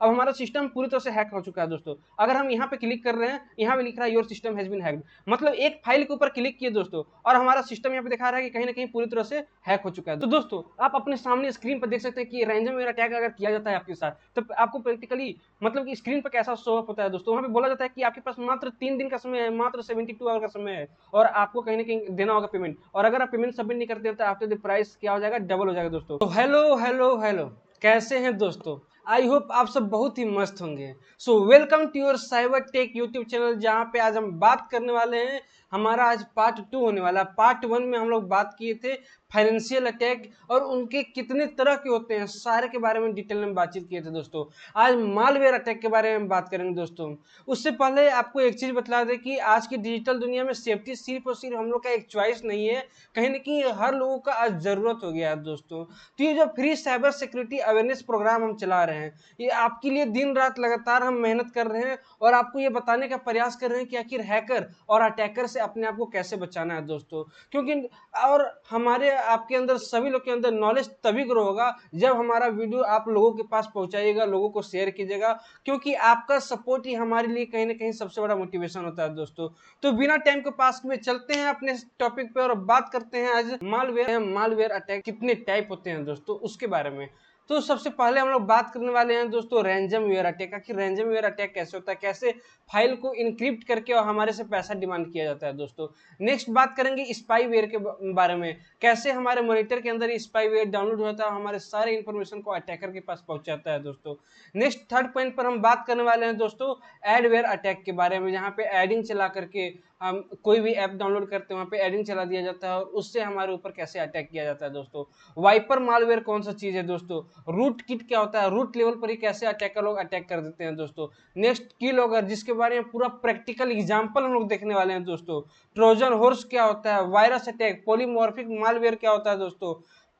अब हमारा सिस्टम पूरी तरह से हैक हो चुका है दोस्तों। अगर हम यहाँ पे क्लिक कर रहे हैं, यहाँ पे लिख रहा है your system has been hacked, मतलब एक फाइल के ऊपर क्लिक किए दोस्तों और हमारा सिस्टम यहाँ पे दिखा रहा है कि कहीं ना कहीं पूरी तरह से हैक हो चुका है। तो दोस्तों आप अपने सामने स्क्रीन पर देख सकते हैं कि रैंडमवेयर अटैक अगर किया जाता है आपके साथ, तो आपको प्रैक्टिकली मतलब कि स्क्रीन पर कैसा शो अप होता है दोस्तों। वहाँ पे बोला जाता है कि आपके पास मात्र 3 दिन का समय है, मात्र 72 आवर का समय है, और आपको कहीं ना कहीं देना होगा पेमेंट, और अगर आप पेमेंट सबमिट नहीं करते हैं तो आफ्टर द प्राइस क्या हो जाएगा, डबल हो जाएगा दोस्तों। तो हेलो हेलो हेलो, कैसे हैं दोस्तों? आई होप आप सब बहुत ही मस्त होंगे। So welcome to your cyber tech YouTube channel, जहाँ पे आज हम बात करने वाले हैं, हमारा आज पार्ट 2 होने वाला है। पार्ट 1 में हम लोग बात किए थे फाइनेंशियल अटैक और उनके कितने तरह के होते हैं, सारे के बारे में डिटेल में बातचीत किए थे दोस्तों। आज मालवेयर अटैक के बारे में बात करेंगे दोस्तों। उससे पहले आपको एक चीज बता दें कि आज की डिजिटल दुनिया में सेफ्टी सिर्फ और सिर्फ हम लोग का एक चॉइस नहीं है, कहीं ना कहीं हर लोगों का आज जरूरत हो गया है दोस्तों। तो ये जो free cyber security awareness program हम चला रहे हैं, ये आपके लिए दिन रात लगातार हम मेहनत कर रहे हैं और आपको ये बताने का प्रयास कर रहे हैं कि आखिर हैकर और अटैकर से अपने आप को कैसे बचाना है दोस्तों। क्योंकि और हमारे आपके अंदर सभी लोग के अंदर नॉलेज तभी ग्रो होगा जब हमारा वीडियो आप लोगों के पास पहुंचाइएगा, लोगों को शेयर कीजिएगा, क्योंकि आपका सपोर्ट ही हमारे लिए कहीं ना कहीं सबसे बड़ा मोटिवेशन होता है दोस्तों। तो बिना टाइम को पास किए चलते हैं अपने टॉपिक पे और बात करते हैं आज मालवेयर अटैक कितने टाइप होते हैं दोस्तों, उसके बारे में। तो सबसे पहले हम लोग बात करने वाले हैं दोस्तों रैंजमवेयर अटैक। आखिर रैंजमवेयर अटैक कैसे होता है, कैसे फाइल को इनक्रिप्ट करके और हमारे से पैसा डिमांड किया जाता है दोस्तों। नेक्स्ट बात करेंगे स्पाईवेयर के बारे में, कैसे हमारे मॉनिटर के अंदर स्पाईवेयर डाउनलोड होता है, हमारे सारे इंफॉर्मेशन को अटैकर के पास पहुंचाता है दोस्तों। नेक्स्ट थर्ड पॉइंट पर हम बात करने वाले हैं दोस्तों एडवेयर अटैक के बारे में, जहाँ पे एडिंग चला करके हम कोई भी ऐप डाउनलोड करते हैं वहाँ पे एडिंग चला दिया जाता है और उससे हमारे ऊपर कैसे अटैक किया जाता है दोस्तों। वाइपर मालवेयर कौन सा चीज है दोस्तों, रूट किट क्या होता है, रूट लेवल पर ही कैसे अटैकर लोग अटैक कर देते हैं दोस्तों। नेक्स्ट की लॉगर, जिसके बारे में पूरा प्रैक्टिकल एग्जांपल हम लोग देखने वाले हैं दोस्तों। ट्रोजन हॉर्स क्या होता है, वायरस अटैक, पॉलीमॉर्फिक मालवेयर क्या होता है दोस्तों,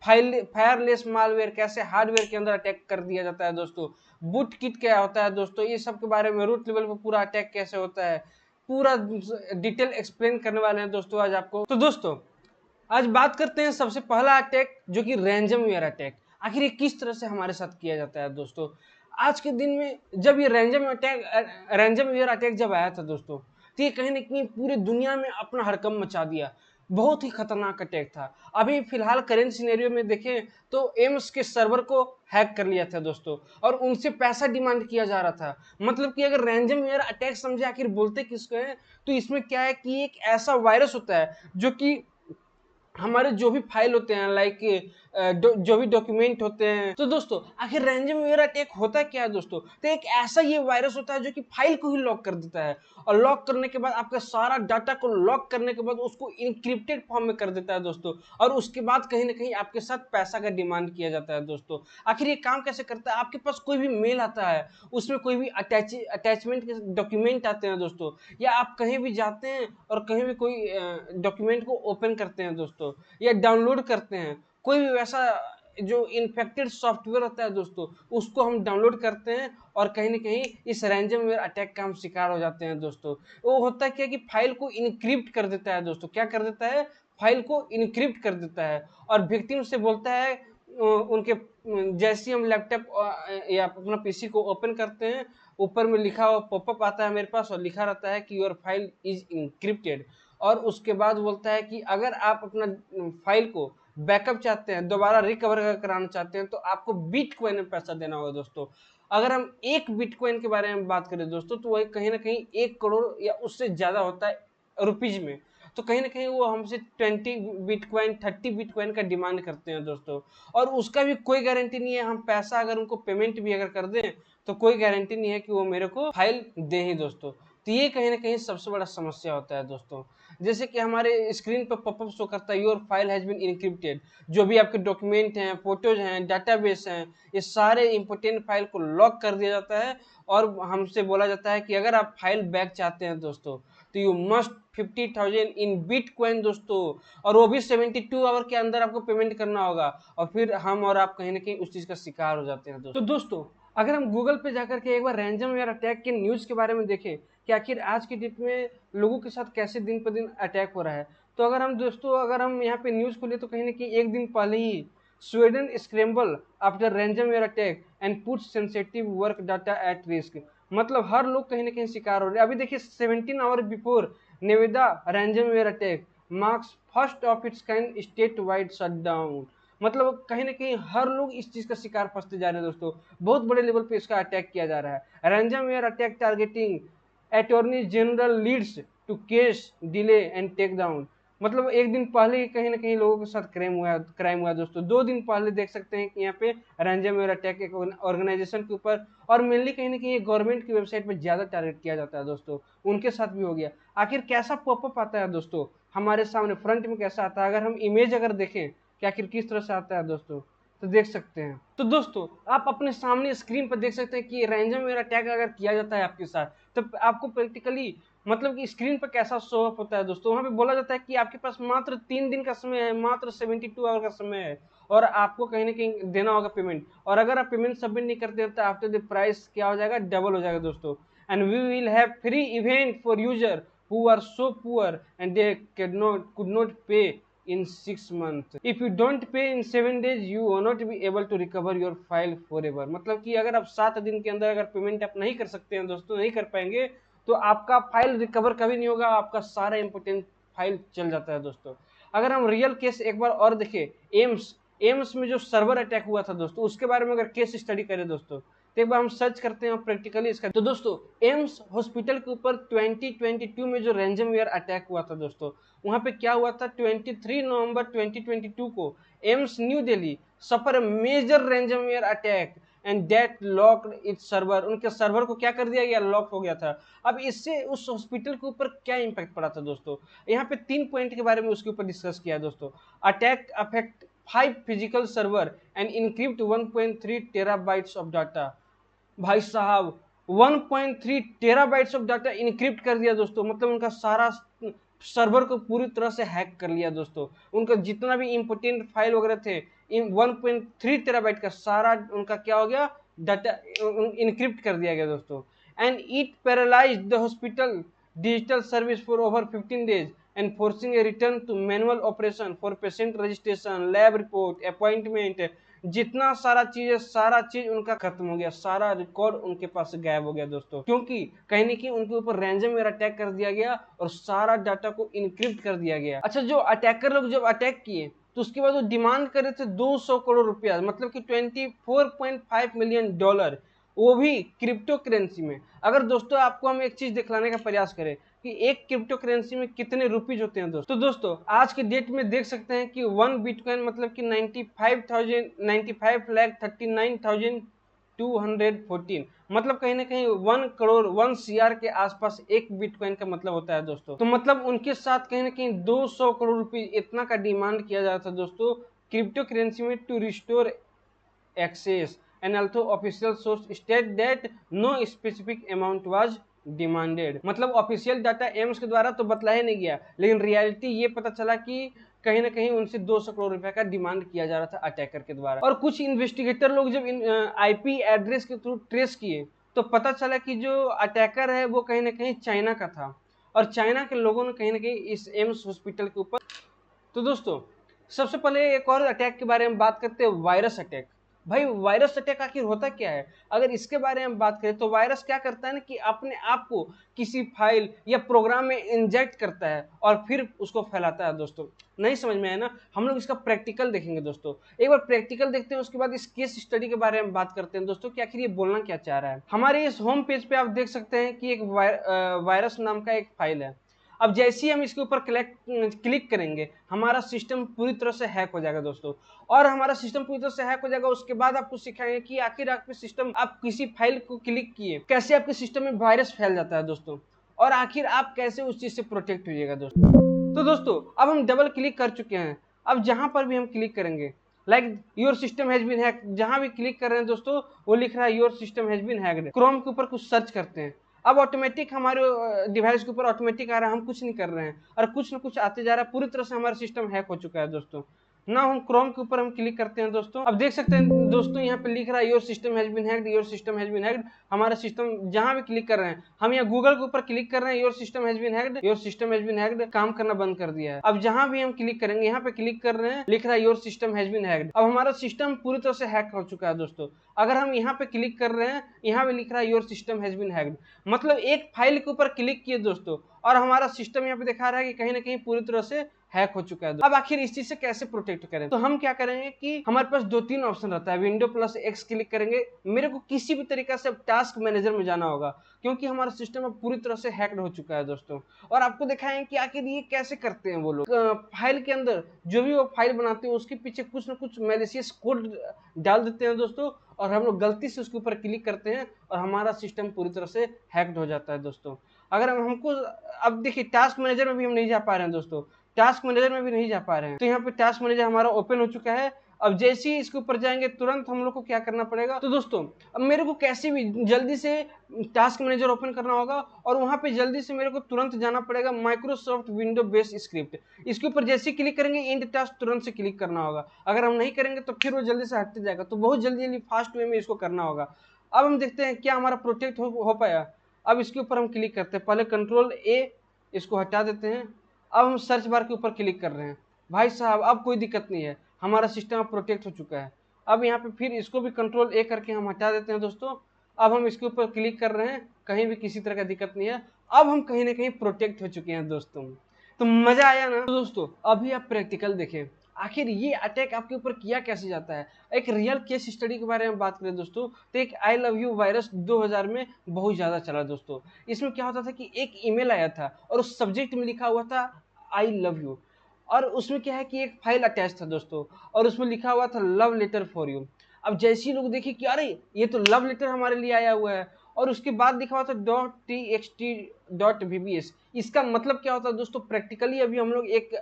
फायरलेस मालवेयर कैसे हार्डवेयर के अंदर अटैक कर दिया जाता है दोस्तों। बूट किट क्या होता है दोस्तों, ये सब के बारे में, रूट लेवल पर पूरा अटैक कैसे होता है, पूरा डिटेल एक्सप्लेन करने वाले हैं दोस्तों आज आपको। तो दोस्तों आज बात करते हैं सबसे पहला अटैक, जो कि रैंजमवेयर अटैक। आखिर ये किस तरह से हमारे साथ किया जाता है दोस्तों। आज के दिन में जब ये रैंजमवेयर अटैक जब आया था दोस्तों, तो ये कहीं ना कहीं पूरी दुनिया में अपना हड़कंप मचा दिया। बहुत ही खतरनाक अटैक था। अभी फिलहाल करेंट सिनेरियो में देखें तो एम्स के सर्वर को हैक कर लिया था दोस्तों और उनसे पैसा डिमांड किया जा रहा था। मतलब कि अगर रैंजमवेयर अटैक समझे आखिर बोलते किसको है, तो इसमें क्या है कि एक ऐसा वायरस होता है जो कि हमारे जो भी फाइल होते हैं, लाइक जो भी डॉक्यूमेंट होते हैं। तो दोस्तों आखिर रैंजमवेयर अटैक होता क्या है दोस्तों, तो एक ऐसा ये वायरस होता है जो कि फाइल को ही लॉक कर देता है और लॉक करने के बाद आपका सारा डाटा को लॉक करने के बाद उसको इनक्रिप्टेड फॉर्म में कर देता है दोस्तों, और उसके बाद कहीं ना कहीं आपके साथ पैसा का डिमांड किया जाता है दोस्तों। आखिर ये काम कैसे करता है, आपके पास कोई भी मेल आता है, उसमें कोई भी अटैचमेंट के डॉक्यूमेंट आते हैं दोस्तों, या आप कहीं भी जाते हैं और कहीं भी कोई डॉक्यूमेंट को ओपन करते हैं दोस्तों, या डाउनलोड करते हैं, कोई भी वैसा जो इन्फेक्टेड सॉफ्टवेयर होता है दोस्तों, उसको हम डाउनलोड करते हैं और कहीं ना कहीं इस रैंजमवेयर अटैक का हम शिकार हो जाते हैं दोस्तों। वो होता क्या कि फाइल को इनक्रिप्ट कर देता है दोस्तों, क्या कर देता है, फाइल को इनक्रिप्ट कर देता है और विक्टिम से बोलता है उनके जैसे हम लैपटॉप या अपना पीसी को ओपन करते हैं, ऊपर में लिखा हुआ पॉपअप आता है मेरे पास और लिखा रहता है कि योर फाइल इज इनक्रिप्टेड, और उसके बाद बोलता है कि अगर आप अपना फाइल को बैकअप चाहते हैं, दोबारा रिकवर कराना चाहते हैं, तो आपको बिटकॉइन में पैसा देना होगा दोस्तों। अगर हम एक बिटकॉइन के बारे में बात करें दोस्तों, तो वह कहीं ना कहीं 1 करोड़ या उससे ज्यादा होता है रुपीज में। तो कहीं ना कहीं वो हमसे 20 बिटकॉइन 30 बिटकॉइन का डिमांड करते हैं दोस्तों, और उसका भी कोई गारंटी नहीं है, हम पैसा अगर उनको पेमेंट भी अगर कर दें तो कोई गारंटी नहीं है कि वो मेरे को फाइल दे ही दोस्तों। तो ये कहीं ना कहीं सबसे बड़ा समस्या होता है दोस्तों। जैसे कि हमारे स्क्रीन पर पॉपअप शो करता है your file has been encrypted, जो भी आपके डॉक्यूमेंट हैं, फोटोज हैं, डाटाबेस हैं, ये सारे इंपोर्टेंट फाइल को लॉक कर दिया जाता है और हमसे बोला जाता है कि अगर आप फाइल बैक चाहते हैं दोस्तों, तो यू मस्ट 50,000 इन बिटकॉइन दोस्तों, और वो भी 72 आवर के अंदर आपको पेमेंट करना होगा, और फिर हम और आप कहीं ना कहीं उस चीज का शिकार हो जाते हैं दोस्तों। तो दोस्तों अगर हम गूगल पे जाकर के एक बार रैंजमवेयर अटैक के न्यूज के बारे में देखें कि आखिर आज की डेट में लोगों के साथ कैसे दिन पर दिन अटैक हो रहा है, तो अगर हम दोस्तों अगर हम यहाँ पे न्यूज खोले तो कहीं ना कहीं एक दिन पहले ही Sweden scramble after ransomware attack and put sensitive work data at risk. मतलब हर लोग कहीं ना कहीं शिकार हो रहे हैं। अभी देखिए 17 hour before Nevada ransomware attack marks first of its kind state wide shutdown. मतलब कहीं ना कहीं हर लोग इस चीज का शिकार फंसते जा रहे हैं दोस्तों। बहुत बड़े लेवल पे इसका अटैक किया जा रहा है। Ransomware attack targeting attorney general leads to case delay and take down. मतलब एक दिन पहले ही कहीं ना कहीं लोगों के साथ क्राइम हुआ दोस्तों। 2 दिन पहले देख सकते हैं कि यहाँ पे रैंसमवेयर अटैक एक ऑर्गेनाइजेशन के ऊपर, और मेनली कहीं ना कहीं गवर्नमेंट की वेबसाइट पर ज्यादा टारगेट किया जाता है दोस्तों, उनके साथ भी हो गया। आखिर कैसा पॉपअप आता है दोस्तों हमारे सामने फ्रंट में, कैसा आता है? अगर हम इमेज अगर देखें कि आखिर किस तरह से आता है दोस्तों, तो देख सकते हैं। तो दोस्तों आप अपने सामने स्क्रीन पर देख सकते हैं कि रैंसमवेयर अटैक अगर किया जाता है आपके साथ, तो आपको प्रैक्टिकली मतलब कि स्क्रीन पर कैसा शो अप होता है दोस्तों। वहां पे बोला जाता है कि आपके पास मात्र 3 दिन का समय है, मात्र 72 आवर का समय है, और आपको कहीं ना कहीं देना होगा पेमेंट। और अगर आप पेमेंट सबमिट नहीं करते हैं तो आफ्टर द प्राइस क्या हो जाएगा, डबल हो जाएगा दोस्तों। And we will have free event for user who are so poor and they could not pay in 6 months. If you don't pay in 7 days, you will not be able to recover your file forever. मतलब कि अगर आप 7 दिन के अंदर अगर payment आप नहीं कर सकते हैं दोस्तों, नहीं कर पाएंगे, तो आपका फाइल रिकवर कभी नहीं होगा, आपका सारा इंपोर्टेंट फाइल चल जाता है दोस्तों। अगर हम रियल केस एक बार और देखें, एम्स में जो सर्वर अटैक हुआ था दोस्तों, उसके बारे में अगर केस स्टडी करें दोस्तों, तो एक बार हम सर्च करते हैं प्रैक्टिकली इसका। तो दोस्तों एम्स हॉस्पिटल के ऊपर 2022 में जो रैंसमवेयर अटैक हुआ था दोस्तों, वहां पे क्या हुआ था, 23 नवंबर 2022 को AIIMS New Delhi suffer major ransomware attack and that locked its server. उनके सर्वर को क्या कर दिया गया, लॉक हो गया था। अब इससे उस हॉस्पिटल के ऊपर क्या इंपैक्ट पड़ा था दोस्तों, यहाँ पे 3 पॉइंट के बारे में उसके ऊपर डिस्कस किया दोस्तों। Attack affect 5 physical server and encrypt 1.3 terabytes of data. भाई साहब 1.3 टेराबाइट्स ऑफ डाटा इनक्रिप्ट कर दिया दोस्तों। मतलब उनका सारा सर्वर को पूरी तरह से हैक कर लिया दोस्तों। उनका जितना भी इंपोर्टेंट फाइल वगैरह थे, 1.3 टेराबाइट का सारा उनका क्या हो गया, डाटा इनक्रिप्ट कर दिया गया दोस्तों। And it paralysed the hospital digital service for over 15 days and forcing a return to manual operation for patient registration, lab report, appointment, जितना सारा चीज उनका खत्म हो गया, सारा रिकॉर्ड उनके पास से गायब हो गया दोस्तों। क्योंकि कहीं ना कहीं उनके ऊपर रैंसमवेयर अटैक कर दिया गया और सारा डाटा को इनक्रिप्ट कर दिया गया। अच्छा, जो अटैकर लोग जब अटैक किए तो उसके बाद वो डिमांड करे थे 200 करोड़ रुपया, मतलब कि $24.5 मिलियन, वो भी क्रिप्टो करेंसी में। अगर दोस्तों आपको हम एक चीज दिखलाने का प्रयास करें कि एक क्रिप्टो करेंसी में कितने रुपीज होते हैं दोस्तों, तो दोस्तों आज के डेट में देख सकते हैं कि 1 बिटकॉइन मतलब कि 95,39,214, मतलब कहीं ना कहीं 1 करोड़ 1 CR के आसपास एक बिटकॉइन का मतलब होता है दोस्तों। तो मतलब उनके साथ कहीं ना कहीं 200 करोड़ रुपए इतना का डिमांड किया जा रहा था दोस्तों क्रिप्टो करेंसी में to restore access, and also official source state that no specific amount was demanded। मतलब ऑफिशियल डाटा एम्स के द्वारा तो बतलाया नहीं गया, लेकिन रियलिटी ये पता चला कि कहीं ना कहीं उनसे 200 करोड़ रुपए का डिमांड किया जा रहा था अटैकर के द्वारा। और कुछ इन्वेस्टिगेटर लोग जब आईपी एड्रेस के थ्रू ट्रेस किए तो पता चला कि जो अटैकर है वो कहीं ना कहीं चाइना का था, और चाइना के लोगों ने कहीं ना कहीं इस एम्स हॉस्पिटल के ऊपर। तो दोस्तों सबसे पहले एक और अटैक के बारे में बात करते हैं, वायरस अटैक। भाई वायरस अटैक आखिर होता क्या है? अगर इसके बारे में बात करें तो वायरस क्या करता है ना कि अपने आप को किसी फाइल या प्रोग्राम में इंजेक्ट करता है और फिर उसको फैलाता है दोस्तों। नहीं समझ में आया ना? हम लोग इसका प्रैक्टिकल देखेंगे दोस्तों। एक बार प्रैक्टिकल देखते हैं, उसके बाद इस केस स्टडी के बारे में बात करते हैं दोस्तों कि आखिर ये बोलना क्या चाह रहा है। हमारे इस होम पेज पे आप देख सकते हैं कि एक वायरस नाम का एक फाइल है। अब जैसे ही हम इसके ऊपर क्लिक करेंगे हमारा सिस्टम पूरी तरह से हैक हो जाएगा दोस्तों। और हमारा सिस्टम पूरी तरह से हैक हो जाएगा, उसके बाद आपको सिखाएंगे कि आखिर आपके सिस्टम, आप किसी फाइल को क्लिक किए कैसे आपके सिस्टम में वायरस फैल जाता है दोस्तों, और आखिर आप कैसे उस चीज से प्रोटेक्ट होइएगा दोस्तों। तो दोस्तों अब हम डबल क्लिक कर चुके हैं। अब जहां पर भी हम क्लिक करेंगे like your system has been hacked, जहां भी क्लिक कर रहे हैं दोस्तों वो लिख रहा है your system has been hacked. Chrome के ऊपर कुछ सर्च करते हैं, अब ऑटोमेटिक हमारे डिवाइस के ऊपर ऑटोमेटिक आ रहा है, हम कुछ नहीं कर रहे हैं और कुछ ना कुछ आते जा रहा है, पूरी तरह से हमारा सिस्टम हैक हो चुका है दोस्तों। ना हम क्रोम के ऊपर हम क्लिक करते हैं दोस्तों। अब देख सकते हैं दोस्तों यहाँ पे लिख रहा है your system has been hacked, your system has been hacked. हमारा सिस्टम जहां भी क्लिक कर रहे हैं, हम यहाँ गूगल के ऊपर क्लिक कर रहे हैं, your system has been hacked, your system has been hacked, काम करना बंद कर दिया है। अब जहां भी हम क्लिक करेंगे, यहाँ पे क्लिक कर रहे हैं, लिख रहा है your system has been hacked. अब हमारा सिस्टम पूरी तरह से हैक हो चुका है दोस्तों। अगर हम यहाँ पे क्लिक कर रहे हैं, यहाँ पे लिख रहा है your system has been hacked, मतलब एक फाइल के ऊपर क्लिक किए दोस्तों और हमारा सिस्टम यहाँ पे दिखा रहा है कि कहीं ना कहीं पूरी तरह से हैक हो चुका है। अब आखिर इस चीज से कैसे प्रोटेक्ट करें, तो हम क्या करेंगे कि हमारे पास 2-3 ऑप्शन रहता है। विंडो प्लस एक्स क्लिक करेंगे, मेरे को किसी भी तरीके से टास्क मैनेजर में जाना होगा क्योंकि हमारा सिस्टम अब पूरी तरह से हैक्ड हो चुका है दोस्तों। और आपको दिखाएंगे कि आखिर ये कैसे करते हैं वो लोग। फाइल के अंदर जो भी वो फाइल बनाते हैं उसके पीछे कुछ ना कुछ मैलिशियस कोड डाल देते हैं दोस्तों, और हम लोग गलती से उसके ऊपर क्लिक करते हैं और हमारा सिस्टम पूरी तरह से हैक्ड हो जाता है दोस्तों। अगर हमको अब देखिए टास्क मैनेजर में भी हम नहीं जा पा रहे हैं दोस्तों, टास्क मैनेजर में भी नहीं जा पा रहे हैं, तो यहाँ पे टास्क मैनेजर हमारा ओपन हो चुका है। अब जैसे ही इसके ऊपर जाएंगे तुरंत हम लोग को क्या करना पड़ेगा, तो दोस्तों अब मेरे को कैसे भी जल्दी से टास्क मैनेजर ओपन करना होगा और वहां पे जल्दी से मेरे को तुरंत जाना पड़ेगा माइक्रोसॉफ्ट विंडो बेस्ड स्क्रिप्ट। इसके ऊपर जैसे ही क्लिक करेंगे एंड टास्क तुरंत से क्लिक करना होगा। अगर हम नहीं करेंगे तो फिर वो जल्दी से हटते जाएगा, तो बहुत जल्दी फास्ट वे में इसको करना होगा। अब हम देखते हैं क्या हमारा प्रोटेक्ट हो पाया। अब इसके ऊपर हम क्लिक करते हैं, पहले कंट्रोल ए इसको हटा देते हैं। अब हम सर्च बार के ऊपर क्लिक कर रहे हैं, भाई साहब अब कोई दिक्कत नहीं है, हमारा सिस्टम प्रोटेक्ट हो चुका है। अब यहाँ पे फिर इसको भी कंट्रोल ए करके हम हटा देते हैं दोस्तों। अब हम इसके ऊपर क्लिक कर रहे हैं, कहीं भी किसी तरह का दिक्कत नहीं है। अब हम कहीं ना कहीं प्रोटेक्ट हो चुके हैं दोस्तों। तो मजा आया ना। तो दोस्तों अभी आप प्रैक्टिकल देखें, आखिर ये अटैक आपके ऊपर किया कैसे जाता है। एक रियल केस स्टडी के बारे में बात करें दोस्तों, तो एक आई लव यू वायरस 2000 में बहुत ज़्यादा चला दोस्तों। इसमें क्या होता था कि एक ईमेल आया था और उस सब्जेक्ट में लिखा हुआ था आई लव यू, और उसमें क्या है कि एक फाइल अटैच था दोस्तों और उसमें लिखा हुआ था लव लेटर फॉर यू। अब जैसे ही लोग देखे कि अरे ये तो लव लेटर हमारे लिए आया हुआ है, और उसके बाद लिखा हुआ था .txt.vbs। इसका मतलब क्या होता है दोस्तों, प्रैक्टिकली अभी हम लोग एक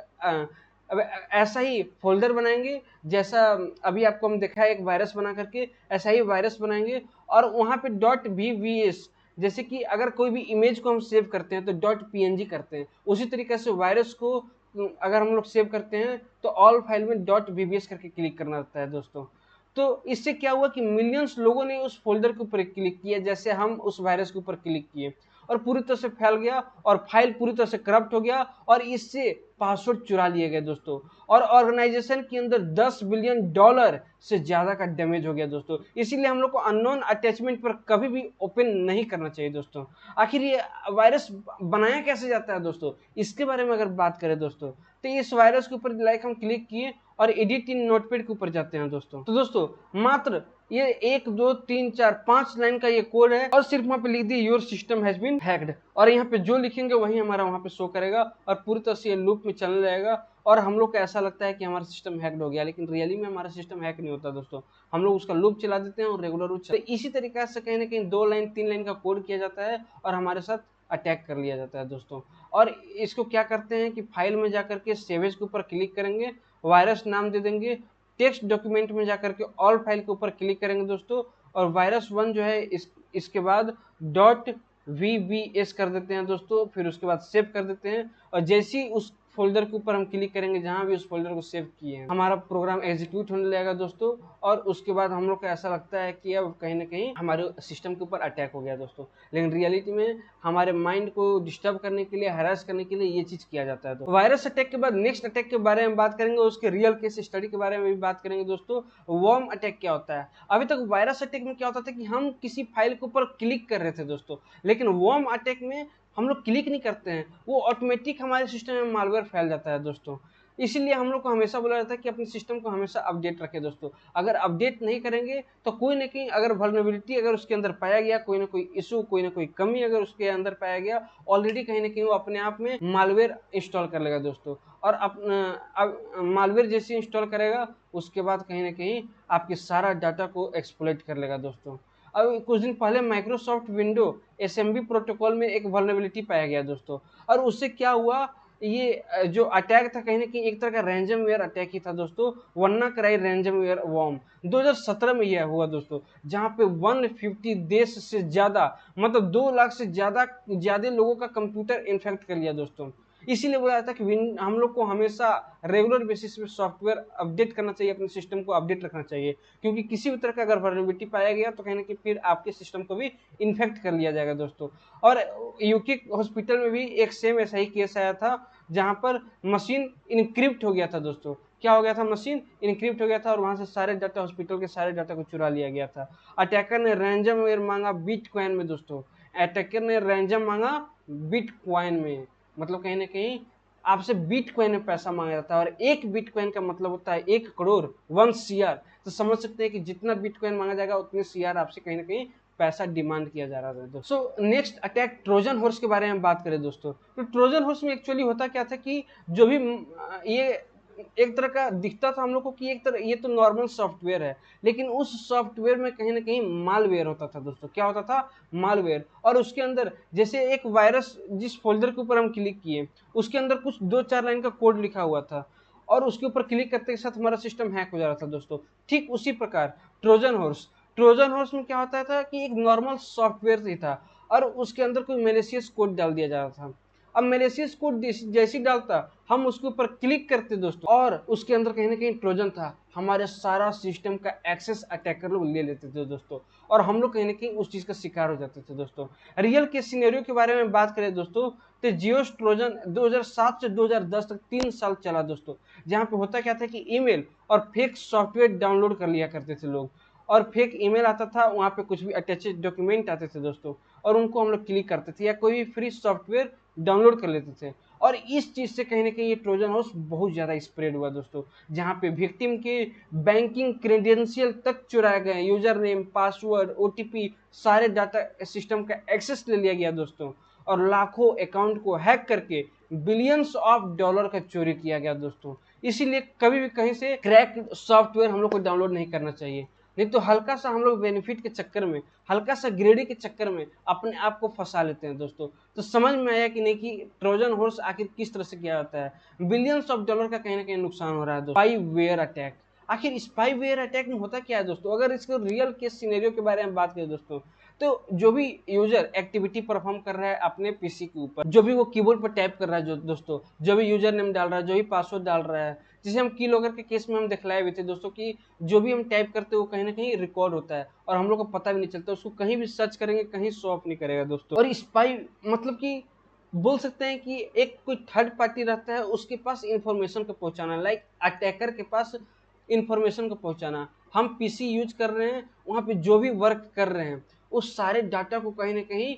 अब ऐसा ही फोल्डर बनाएंगे जैसा अभी आपको हम देखा है एक वायरस बना करके, ऐसा ही वायरस बनाएंगे और वहाँ पे .vbs, जैसे कि अगर कोई भी इमेज को हम सेव करते हैं तो .png करते हैं, उसी तरीके से वायरस को अगर हम लोग सेव करते हैं तो ऑल फाइल में .vbs करके क्लिक करना रहता है दोस्तों। तो इससे क्या हुआ कि मिलियंस लोगों ने उस फोल्डर के ऊपर क्लिक किया जैसे हम उस वायरस के ऊपर क्लिक किए, और पूरी तरह से फैल गया और फाइल पूरी तरह से करप्ट हो गया और इससे पासवर्ड चुरा लिए गए दोस्तों। और ऑर्गेनाइजेशन के अंदर $10 बिलियन से ज्यादा का डैमेज हो गया दोस्तों। इसीलिए हम लोग को अननोन अटैचमेंट पर कभी भी ओपन नहीं करना चाहिए दोस्तों। आखिर ये वायरस बनाया कैसे जाता है दोस्तों, इसके बारे में अगर बात करें दोस्तों, तो इस वायरस के ऊपर लाइक हम क्लिक किए और एडिट इन नोटपैड के ऊपर जाते हैं दोस्तों। तो दोस्तों मात्र ये 1 2 3 4 5 लाइन का ये कोड है और सिर्फ वहाँ पे लिख दिए your system has been hacked, और यहाँ पे जो लिखेंगे वही हमारा वहाँ पे शो करेगा और पूरी तरह से ये लूप में चलने रहेगा। और हम लोग को ऐसा लगता है कि हमारा सिस्टम हैक्ड हो गया, लेकिन रियली में हमारा सिस्टम हैक नहीं होता दोस्तों। हम लोग उसका लूप चला देते हैं और रेगुलर रूप से इसी तरीके से कहीं ना कहीं 2 लाइन 3 लाइन का कोड किया जाता है और हमारे साथ अटैक कर लिया जाता है दोस्तों। और इसको क्या करते हैं कि फाइल में जाकर के सेवेज के ऊपर क्लिक करेंगे, वायरस नाम दे देंगे, टेक्स्ट डॉक्यूमेंट में जाकर के ऑल फाइल के ऊपर क्लिक करेंगे दोस्तों, और वायरस 1 जो है इसके बाद .vbs कर देते हैं दोस्तों, फिर उसके बाद सेव कर देते हैं। और जैसे ही उस फोल्डर के ऊपर हम क्लिक करेंगे जहां भी उस फोल्डर को सेव किए हैं, हमारा प्रोग्राम एग्जीक्यूट होने लगेगा दोस्तों। और उसके बाद हम लोग को ऐसा लगता है कि अब कहीं ना कहीं हमारे सिस्टम के ऊपर अटैक हो गया दोस्तों, लेकिन रियलिटी में हमारे माइंड को डिस्टर्ब करने के लिए, हरास करने के लिए ये चीज किया जाता है। तो वायरस अटैक के बाद नेक्स्ट अटैक के बारे में बात करेंगे, उसके रियल केस स्टडी के बारे में भी बात करेंगे दोस्तों। वर्म अटैक क्या होता है। अभी तक वायरस अटैक में क्या होता था कि हम किसी फाइल के ऊपर क्लिक कर रहे थे दोस्तों, लेकिन वर्म अटैक में हम लोग क्लिक नहीं करते हैं, वो ऑटोमेटिक हमारे सिस्टम में मालवेयर फैल जाता है दोस्तों। इसीलिए हम लोग को हमेशा बोला जाता है कि अपने सिस्टम को हमेशा अपडेट रखें दोस्तों। अगर अपडेट नहीं करेंगे तो कोई ना कहीं अगर वल्नरेबिलिटी अगर उसके अंदर पाया गया, कोई ना कोई इशू, कोई ना कोई कमी अगर उसके अंदर पाया गया, ऑलरेडी कहीं ना कहीं वो अपने आप में मालवेयर इंस्टॉल कर लेगा दोस्तों। और अब मालवेयर जैसे इंस्टॉल करेगा उसके बाद कहीं ना कहीं आपके सारा डाटा को एक्सप्लॉइट कर लेगा दोस्तों। अब कुछ दिन पहले माइक्रोसॉफ्ट विंडो एसएमबी प्रोटोकॉल में एक वल्नरेबिलिटी पाया गया दोस्तों, और उससे क्या हुआ, ये जो अटैक था कहीं ना कहीं एक तरह का रैंजमवेयर अटैक ही था दोस्तों। वन्ना कराई रैंजमवेयर वॉर्म 2017 में यह हुआ दोस्तों, जहां पे 150 देश से ज्यादा, मतलब 2 लाख से ज्यादा लोगों का कंप्यूटर इन्फेक्ट कर लिया दोस्तों। इसीलिए बोला जाता है कि हम लोग को हमेशा रेगुलर बेसिस पे सॉफ्टवेयर अपडेट करना चाहिए, अपने सिस्टम को अपडेट रखना चाहिए, क्योंकि किसी भी तरह का अगर वल्नरेबिलिटी पाया गया तो कहीं ना कहीं फिर आपके सिस्टम को भी इन्फेक्ट कर लिया जाएगा दोस्तों। और यूके हॉस्पिटल में भी एक सेम ऐसा ही केस आया था, जहां पर मशीन इनक्रिप्ट हो गया था दोस्तों। क्या हो गया था? मशीन इनक्रिप्ट हो गया था और वहां से सारे डाटा, हॉस्पिटल के सारे डाटा को चुरा लिया गया था। अटैकर ने रैंजमवेयर मांगा बिटकॉइन में दोस्तों, अटैकर ने रैंजम मांगा बिटकॉइन में, मतलब कहीं ना कहीं आपसे बिटकॉइन में पैसा मांगा जाता है। और एक बिटकॉइन का मतलब होता है 1 करोड़, 1 CR। तो समझ सकते हैं कि जितना बिटकॉइन मांगा जाएगा उतने CR आपसे कहीं ना कहीं पैसा डिमांड किया जा रहा था दोस्तों। So next attack Trojan horse के बारे में बात करें दोस्तों, तो ट्रोजन हॉर्स में एक्चुअली होता क्या था कि जो भी ये एक तरह का दिखता था हम लोग को कि एक तरह ये तो नॉर्मल सॉफ्टवेयर है, लेकिन उस सॉफ्टवेयर में कहीं ना कहीं मालवेयर होता था दोस्तों। क्या होता था? मालवेयर। और उसके अंदर जैसे एक वायरस जिस फोल्डर के ऊपर हम क्लिक किए उसके अंदर कुछ 2-4 लाइन का कोड लिखा हुआ था और उसके ऊपर क्लिक करते के साथ हमारा सिस्टम हैक हो जा रहा था दोस्तों। ठीक उसी प्रकार ट्रोजन हॉर्स में क्या होता था कि एक नॉर्मल सॉफ्टवेयर ही था और उसके अंदर कोई मेलिशियस कोड डाल दिया जा रहा था। अब मेलिशियस कोड जैसी डालता हम उसके ऊपर क्लिक करते दोस्तों और उसके अंदर कहीं ना कहीं ट्रोजन था, हमारे सारा सिस्टम का एक्सेस अटैकर लोग ले लेते थे दोस्तों और हम लोग कहीं ना कहीं उस चीज का शिकार हो जाते थे दोस्तों। रियल के सिनेरियो के बारे में बात करें दोस्तों, तो जियोस ट्रोजन 2007 से 2010 तक 3 साल चला दोस्तों, जहां पे होता क्या था कि ईमेल और फेक सॉफ्टवेयर डाउनलोड कर लिया करते थे लोग, और फेक ईमेल आता था, वहाँ पे कुछ भी अटैचेड डॉक्यूमेंट आते थे दोस्तों और उनको हम लोग क्लिक करते थे या कोई भी फ्री सॉफ्टवेयर डाउनलोड कर लेते थे। और इस चीज से कहीं ना कहीं ये ट्रोजन हाउस बहुत ज्यादा स्प्रेड हुआ दोस्तों, जहाँ पे विक्टिम के बैंकिंग क्रेडेंशियल तक चुराए गए, यूजर नेम, पासवर्ड, OTP, सारे डाटा सिस्टम का एक्सेस ले लिया गया दोस्तों और लाखों अकाउंट को हैक करके बिलियंस ऑफ डॉलर का चोरी किया गया दोस्तों। इसीलिए कभी भी कहीं से क्रैक सॉफ्टवेयर हम लोग को डाउनलोड नहीं करना चाहिए, नहीं तो हल्का सा हम लोग बेनिफिट के चक्कर में, हल्का सा ग्रेडी के चक्कर में अपने आप को फंसा लेते हैं दोस्तों। तो समझ में आया कि नहीं कि ट्रोजन हॉर्स आखिर किस तरह से किया जाता है। बिलियंस ऑफ डॉलर का कहीं ना कहीं नुकसान हो रहा है दोस्तों। स्पाईवेयर अटैक, आखिर स्पाईवेयर अटैक में होता क्या है दोस्तों? अगर इसको रियल केस सिनेरियो के बारे में बात करें दोस्तों, तो जो भी यूजर एक्टिविटी परफॉर्म कर रहा है अपने पीसी के ऊपर, जो भी वो कीबोर्ड पर टाइप कर रहा है जो दोस्तों, जो भी यूजर नेम डाल रहा है, जो भी पासवर्ड डाल रहा है, जिसे हम की लॉगर के केस में हम दिखलाए हुए थे दोस्तों कि जो भी हम टाइप करते हैं वो कहीं ना कहीं रिकॉर्ड होता है और हम लोग को पता भी नहीं चलता, उसको कहीं भी सर्च करेंगे कहीं शो ऑफ नहीं करेगा दोस्तों। और स्पाई मतलब कि बोल सकते हैं कि एक कोई थर्ड पार्टी रहता है उसके पास इंफॉर्मेशन को पहुंचाना, लाइक अटैकर के पास इंफॉर्मेशन को पहुंचाना। हम पीसी यूज कर रहे हैं, वहां पे जो भी वर्क कर रहे हैं उस सारे डाटा को कहीं ना कहीं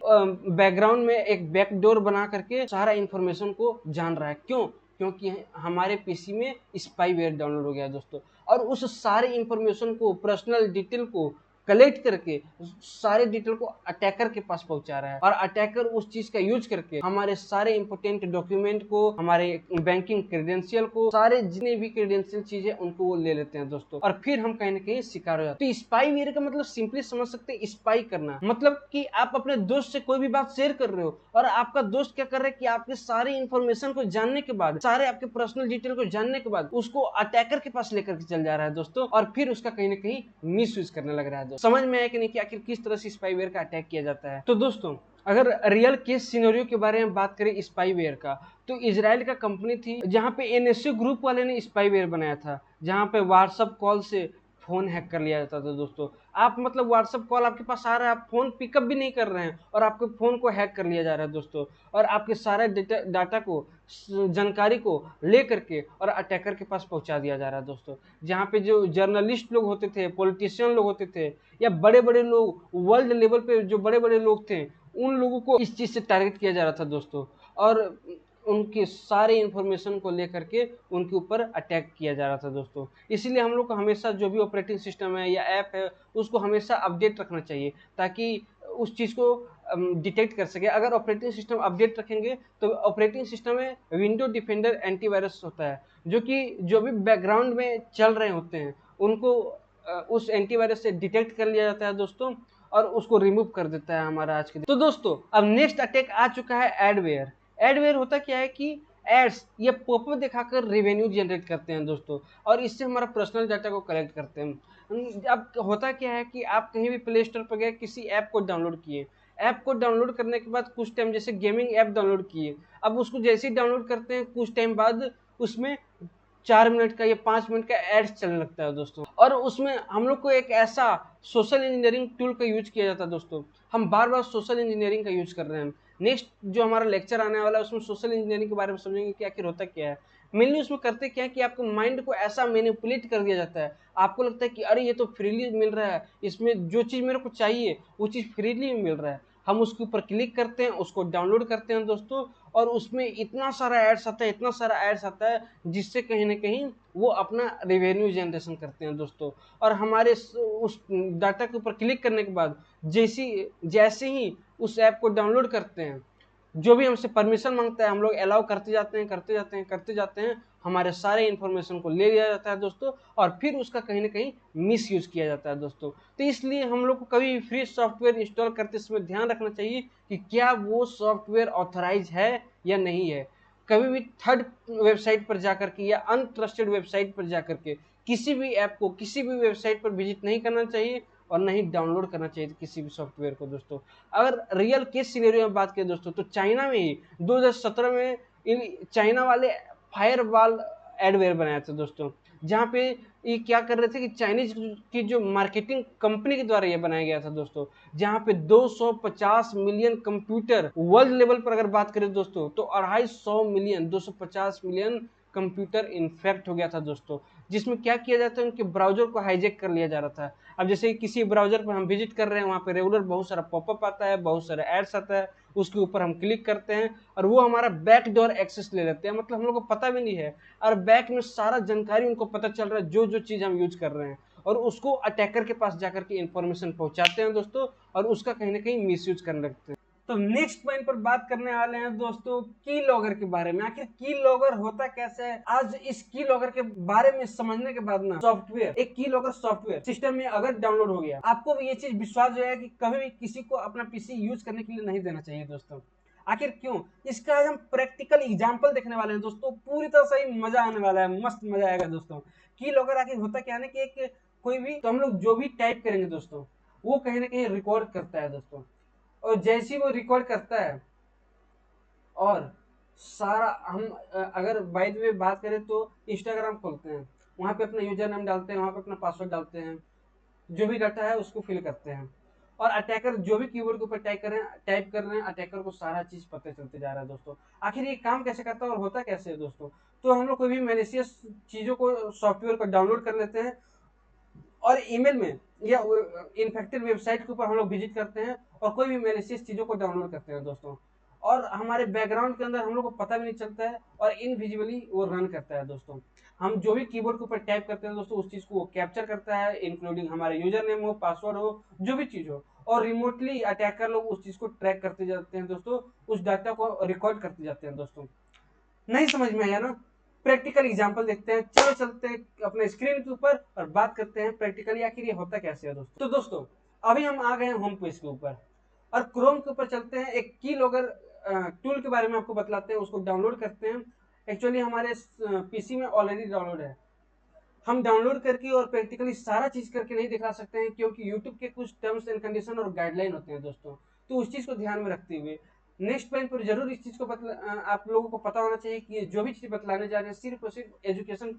बैकग्राउंड में एक बैकडोर बना करके सारा इंफॉर्मेशन को जान रहा है। क्यों? क्योंकि हमारे पीसी में स्पाईवेयर डाउनलोड हो गया दोस्तों और उस सारे इंफॉर्मेशन को, पर्सनल डिटेल को कलेक्ट करके सारे डिटेल को अटैकर के पास पहुंचा रहा है और अटैकर उस चीज का यूज करके हमारे सारे इंपोर्टेंट डॉक्यूमेंट को, हमारे बैंकिंग क्रेडेंशियल को, सारे जितने भी क्रेडेंशियल चीजें उनको वो ले लेते हैं दोस्तों और फिर हम कहीं ना कहीं शिकार हो जाते हैं। तो स्पाईवेयर का मतलब सिंपली समझ सकते हैं स्पाई करना, मतलब कि आप अपने दोस्त से कोई भी बात शेयर कर रहे हो और आपका दोस्त क्या कर रहा है कि आपके सारे इंफॉर्मेशन को जानने के बाद, सारे आपके पर्सनल डिटेल को जानने के बाद उसको अटैकर के पास लेकर के चल जा रहा है दोस्तों और फिर उसका कहीं ना कहीं मिस यूज करने लग रहा है। समझ में आया कि नहीं कि आखिर किस तरह से स्पाईवेयर का अटैक किया जाता है। तो दोस्तों अगर रियल केस सिनेरियो के बारे में बात करें स्पाईवेयर का, तो इजराइल का कंपनी थी जहां पे एनएसओ ग्रुप वाले ने स्पाईवेयर बनाया था, जहां पे व्हाट्सएप कॉल से फोन हैक कर लिया जाता था दोस्तों। आप मतलब व्हाट्सएप कॉल आपके पास आ रहा है, आप फोन पिकअप भी नहीं कर रहे हैं और आपके फोन को हैक कर लिया जा रहा है दोस्तों और आपके सारे डाटा को, जानकारी को ले करके और अटैकर के पास पहुंचा दिया जा रहा है दोस्तों। जहाँ पे जो जर्नलिस्ट लोग होते थे, पॉलिटिशियन लोग होते थे या बड़े बड़े लोग, वर्ल्ड लेवल पे जो बड़े बड़े लोग थे, उन लोगों को इस चीज से टारगेट किया जा रहा था दोस्तों और उनके सारे इंफॉर्मेशन को लेकर के उनके ऊपर अटैक किया जा रहा था दोस्तों। इसीलिए हम लोग को हमेशा जो भी ऑपरेटिंग सिस्टम है या ऐप है उसको हमेशा अपडेट रखना चाहिए ताकि उस चीज़ को डिटेक्ट कर सके। अगर ऑपरेटिंग सिस्टम अपडेट रखेंगे तो ऑपरेटिंग सिस्टम में विंडो डिफेंडर एंटीवायरस होता है जो कि जो भी बैकग्राउंड में चल रहे होते हैं उनको उस एंटीवायरस से डिटेक्ट कर लिया जाता है दोस्तों और उसको रिमूव कर देता है हमारा आज के दिन। तो दोस्तों अब नेक्स्ट अटैक आ चुका है एडवेयर। एडवेयर होता क्या है कि एड्स ये पॉपअप दिखाकर रेवेन्यू जनरेट करते हैं दोस्तों और इससे हमारा पर्सनल डाटा को कलेक्ट करते हैं। अब होता क्या है कि आप कहीं भी प्ले स्टोर पर गए, किसी ऐप को डाउनलोड किए, ऐप को डाउनलोड करने के बाद कुछ टाइम, जैसे गेमिंग ऐप डाउनलोड किए, अब उसको जैसे ही डाउनलोड करते हैं कुछ टाइम बाद उसमें 4 मिनट का या 5 मिनट का एड्स चलने लगता है दोस्तों। और उसमें हम लोग को एक ऐसा सोशल इंजीनियरिंग टूल का यूज किया जाता है दोस्तों। हम बार बार सोशल इंजीनियरिंग का यूज कर रहे हैं। नेक्स्ट जो हमारा लेक्चर आने वाला है उसमें सोशल इंजीनियरिंग के बारे में समझेंगे कि आखिर होता क्या है। मेनली उसमें करते क्या है कि आपको माइंड को ऐसा मैनिपुलेट कर दिया जाता है, आपको लगता है कि अरे ये तो फ्रीली मिल रहा है, इसमें जो चीज़ मेरे को चाहिए वो चीज़ फ्रीली मिल रहा है। हम उसके ऊपर क्लिक करते हैं, उसको डाउनलोड करते हैं दोस्तों, और उसमें इतना सारा एड्स आता है, इतना सारा एड्स आता है, जिससे कहीं ना कहीं वो अपना रेवेन्यू जनरेशन करते हैं दोस्तों। और हमारे उस डाटा के ऊपर क्लिक करने के बाद जैसे ही उस ऐप को डाउनलोड करते हैं, जो भी हमसे परमिशन मांगता है हम लोग अलाउ करते जाते हैं, करते जाते हैं, हमारे सारे इन्फॉर्मेशन को ले लिया जाता है दोस्तों, और फिर उसका कहीं ना कहीं मिस यूज किया जाता है दोस्तों। तो इसलिए हम लोग को कभी भी फ्री सॉफ्टवेयर इंस्टॉल करते समय ध्यान रखना चाहिए कि क्या वो सॉफ्टवेयर ऑथराइज है या नहीं है। कभी भी थर्ड वेबसाइट पर जाकर के या अनट्रस्टेड वेबसाइट पर जाकर के किसी भी ऐप को किसी भी वेबसाइट पर विजिट नहीं करना चाहिए, और नहीं डाउनलोड करना चाहिए किसी भी सॉफ्टवेयर को दोस्तों। अगर रियल केस सिनेरियो में बात करें दोस्तों, तो चाइना में ही 2017 में चाइना वाले फायरवॉल एडवेयर बनाया था दोस्तों, जहाँ पे ये क्या कर रहे थे कि चाइनीज की जो मार्केटिंग कंपनी के द्वारा ये बनाया गया था दोस्तों, जहाँ पे 250 मिलियन कंप्यूटर, वर्ल्ड लेवल पर अगर बात करें दोस्तों तो 250 मिलियन 250 मिलियन कंप्यूटर इन्फेक्ट हो गया था दोस्तों। जिसमें क्या किया जाता है, उनके ब्राउजर को हाईजैक कर लिया जा रहा था। अब जैसे किसी ब्राउजर पर हम विजिट कर रहे हैं, वहाँ पे रेगुलर बहुत सारा पॉपअप आता है, बहुत सारा एड्स आता है, उसके ऊपर हम क्लिक करते हैं और वो हमारा बैकडोर एक्सेस ले लेते हैं, मतलब हम लोग को पता भी नहीं है, और बैक में सारा जानकारी उनको पता चल रहा है जो जो चीज़ हम यूज कर रहे हैं, और उसको अटैकर के पास जाकर के इन्फॉर्मेशन पहुंचाते हैं दोस्तों, और उसका कहीं ना कहीं मिसयूज करने लगते हैं। तो नेक्स्ट पॉइंट पर बात करने वाले हैं दोस्तों की लॉगर के बारे में। आखिर की लॉगर होता कैसे है, आज इस की लॉगर के बारे में समझने के बाद ना, सॉफ्टवेयर, एक की लॉगर सॉफ्टवेयर सिस्टम में अगर डाउनलोड हो गया, आपको भी ये चीज विश्वास जो है कि कभी भी किसी को अपना पीसी यूज करने के लिए नहीं देना चाहिए दोस्तों। आखिर क्यों, इसका आज हम प्रैक्टिकल एग्जांपल देखने वाले हैं दोस्तों। पूरी तरह से ही मजा आने वाला है, मस्त मजा आएगा दोस्तों। की लॉगर आखिर होता क्या है ना कि एक कोई भी, तो हम लोग जो भी टाइप करेंगे दोस्तों वो कहीं ना कहीं रिकॉर्ड करता है दोस्तों, और जैसे ही वो रिकॉर्ड करता है, और सारा हम अगर बाय द वे बात करें तो इंस्टाग्राम खोलते हैं, वहाँ पे अपना यूजर नेम डालते हैं, वहाँ पे अपना पासवर्ड डालते हैं, जो भी डाटा है उसको फिल करते हैं, और अटैकर जो भी कीवर्ड के ऊपर टाइप कर रहे हैं, अटैकर को सारा चीज पता चलते जा रहा है दोस्तों। आखिर ये काम कैसे करता है और होता कैसे है दोस्तों। तो हम लोग कोई भी मैलिशियस चीजों को, सॉफ्टवेयर को डाउनलोड कर लेते हैं, और ईमेल में या इन्फेक्टेड वेबसाइट के ऊपर हम लोग विजिट करते हैं, और कोई भी मैलिशियस चीजों को डाउनलोड करते हैं दोस्तों, और हमारे बैकग्राउंड के अंदर हम लोग को पता भी नहीं चलता है, और इनविजिबली वो रन करता है दोस्तों। हम जो भी कीबोर्ड के ऊपर टाइप करते हैं दोस्तों, उस चीज को वो कैप्चर करता है, इंक्लूडिंग हमारे यूजर नेम हो, पासवर्ड हो, जो भी चीज हो, और रिमोटली अटैकर लोग उस चीज को ट्रैक करते जाते हैं दोस्तों, उस डाटा को रिकॉर्ड करते जाते हैं दोस्तों। नहीं समझ में आया ना, प्रैक्टिकल एग्जांपल देखते हैं, चलो चलते हैं अपने स्क्रीन के ऊपर और बात करते हैं प्रैक्टिकली आखिर ये होता कैसे है दोस्तों। तो दोस्तों अभी हम आ गए हैं होम पेज के ऊपर, और क्रोम के ऊपर चलते हैं, एक की लॉगर टूल के बारे में आपको बतलाते हैं, उसको डाउनलोड करते हैं। एक्चुअली हमारे पीसी में ऑलरेडी डाउनलोड है, हम डाउनलोड करके और प्रैक्टिकली सारा चीज करके नहीं दिखा सकते हैं, क्योंकि यूट्यूब के कुछ टर्म्स एंड कंडीशन और गाइडलाइन होते हैं दोस्तों। तो उस चीज को ध्यान में रखते हुए नेक्स्ट पॉइंट पर जरूर इस चीज को आप लोगों को पता होना चाहिए कि जो भी चीज बतलाने जा रहे हैं सिर्फ और सिर्फ एजुकेशन